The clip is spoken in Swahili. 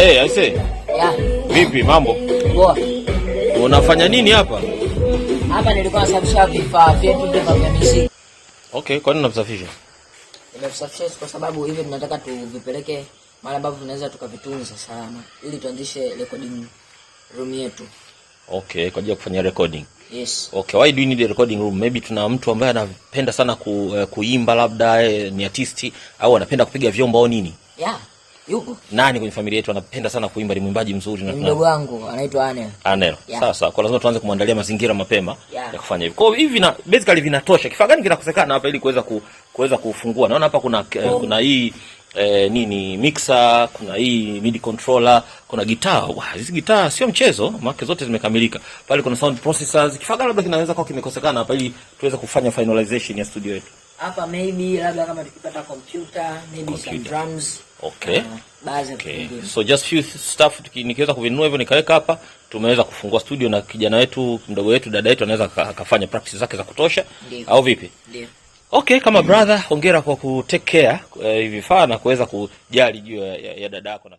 I say. Yeah. Vipi mambo? Poa. Unafanya nini hapa? Hapa nilikuwa nasafisha vifaa vyetu vya muziki. Okay, kwa nini unasafisha? Nimesafisha kwa sababu hivi tunataka tuvipeleke mahali ambapo tunaweza tukavitunza salama ili tuanzishe recording room yetu. Okay, kwa ajili ya kufanya recording. Yes. Okay, why do you need a recording room? Maybe tuna mtu ambaye anapenda sana kuimba, labda ni artisti au anapenda kupiga vyombo au nini? Yeah. Yuko. Nani kwenye familia yetu anapenda sana kuimba, ni mwimbaji mzuri na mdogo wangu anaitwa Anel. Anel. Yeah. Sasa kwa lazima tuanze kumwandalia mazingira mapema ya kufanya hivi. Kwa hiyo hivi na basically vinatosha. Kifaa gani kinakosekana hapa ili kuweza kufungua? Naona hapa kuna hii nini mixer, kuna hii MIDI controller, kuna gitaa. Hizi gitaa sio mchezo, maana zote zimekamilika. Pale kuna sound processors. Kifaa gani labda kinaweza kuwa kimekosekana hapa ili tuweze kufanya finalization ya studio yetu? Hapa maybe labda kama tukipata computer, maybe some drums. Okay. Okay. So just few stuff nikiweza kuvinunua hivyo nikaweka hapa, tumeweza kufungua studio na kijana wetu, mdogo wetu, dada yetu anaweza akafanya practice zake za kutosha. Au vipi? Ndio. Okay, kama brother, hongera kwa ku take care hivi vifaa na kuweza kujali juu ya dada yako.